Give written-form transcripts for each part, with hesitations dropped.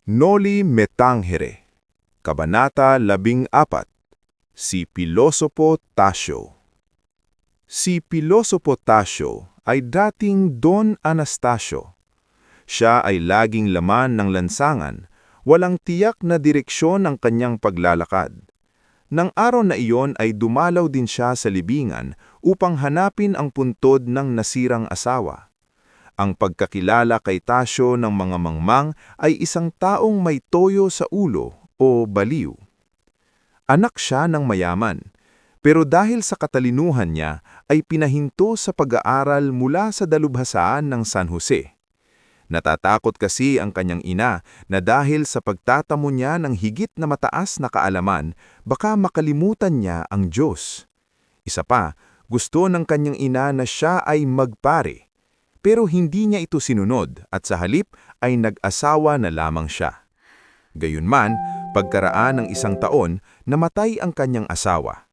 Noli Me Tangere, Kabanata 14, Si Pilosopo Tasio. Si Pilosopo Tasio ay dating Don Anastasio. Siya ay laging laman ng lansangan, walang tiyak na direksyon ang kanyang paglalakad. Nang araw na iyon ay dumalaw din siya sa libingan upang hanapin ang puntod ng nasirang asawa. Ang pagkakilala kay Tasio ng mga mangmang ay isang taong may toyo sa ulo o baliw. Anak siya ng mayaman, pero dahil sa katalinuhan niya ay pinahinto sa pag-aaral mula sa dalubhasaan ng San Jose. Natatakot kasi ang kanyang ina na dahil sa pagtatamo niya ng higit na mataas na kaalaman, baka makalimutan niya ang Diyos. Isa pa, gusto ng kanyang ina na siya ay magpare. Pero hindi niya ito sinunod at sa halip ay nag-asawa na lamang siya. Gayunman, pagkaraan ng isang taon, namatay ang kanyang asawa.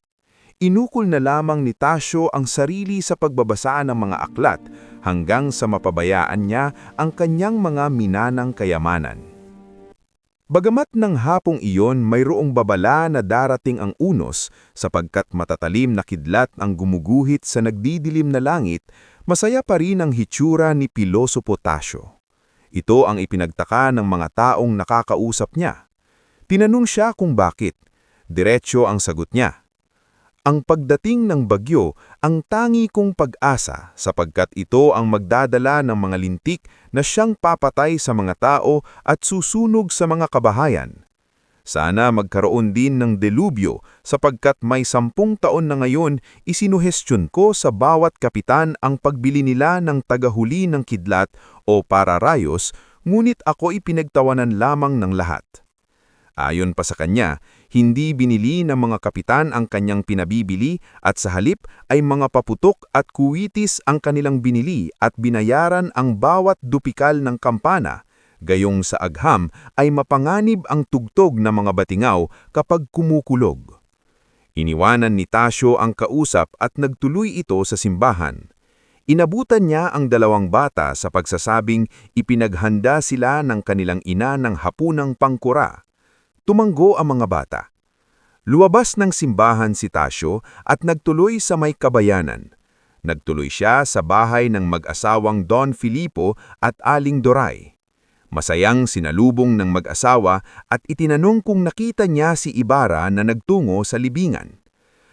Inukol na lamang ni Tasio ang sarili sa pagbabasa ng mga aklat hanggang sa mapabayaan niya ang kanyang mga minanang kayamanan. Bagamat ng hapong iyon mayroong babala na darating ang unos sapagkat matatalim na kidlat ang gumuguhit sa nagdidilim na langit, masaya pa rin ang hitsura ni Pilosopo Tasio. Ito ang ipinagtaka ng mga taong nakakausap niya. Tinanong siya kung bakit. Diretso ang sagot niya. Ang pagdating ng bagyo ang tangi kong pag-asa sapagkat ito ang magdadala ng mga lintik na siyang papatay sa mga tao at susunog sa mga kabahayan. Sana magkaroon din ng delubyo sapagkat may 10 taon na ngayon isinuhestyon ko sa bawat kapitan ang pagbili nila ng tagahuli ng kidlat o pararayos, ngunit ako ipinagtawanan lamang ng lahat. Ayon pa sa kanya, hindi binili ng mga kapitan ang kanyang pinabibili at sa halip ay mga paputok at kuwitis ang kanilang binili at binayaran ang bawat dupikal ng kampana, gayong sa agham ay mapanganib ang tugtog ng mga batingaw kapag kumukulog. Iniwanan ni Tasio ang kausap at nagtuloy ito sa simbahan. Inabutan niya ang 2 bata sa pagsasabing ipinaghanda sila ng kanilang ina ng hapunang pangkura. Tumanggo ang mga bata. Luwabas ng simbahan si Tasio at nagtuloy sa may kabayanan. Nagtuloy siya sa bahay ng mag-asawang Don Filipo at Aling Doray. Masayang sinalubong ng mag-asawa at itinanong kung nakita niya si Ibarra na nagtungo sa libingan.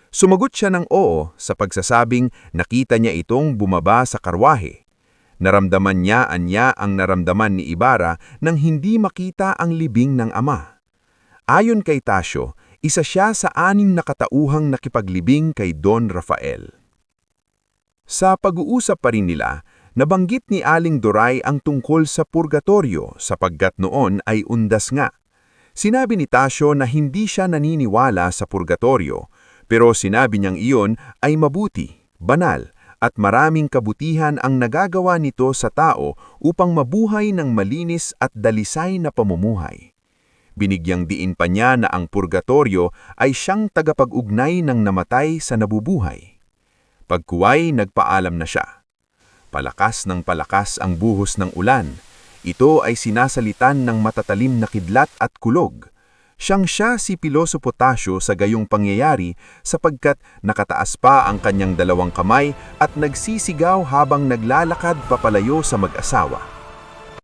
Sumagot siya ng oo sa pagsasabing nakita niya itong bumaba sa karwahe. Naramdaman niya ang naramdaman ni Ibarra nang hindi makita ang libing ng ama. Ayon kay Tasio, isa siya sa 6 na katauhang nakipaglibing kay Don Rafael. Sa pag-uusap pa rin nila, nabanggit ni Aling Doray ang tungkol sa purgatorio sapagkat noon ay undas nga. Sinabi ni Tasio na hindi siya naniniwala sa purgatorio, pero sinabi niyang iyon ay mabuti, banal, at maraming kabutihan ang nagagawa nito sa tao upang mabuhay ng malinis at dalisay na pamumuhay. Binigyang diin pa niya na ang purgatorio ay siyang tagapag-ugnay ng namatay sa nabubuhay. Pagkuway, nagpaalam na siya. Palakas ng palakas ang buhos ng ulan. Ito ay sinasalitan ng matatalim na kidlat at kulog. Siya si Pilosopo Tasio sa gayong pangyayari sapagkat nakataas pa ang kanyang 2 kamay at nagsisigaw habang naglalakad papalayo sa mag-asawa.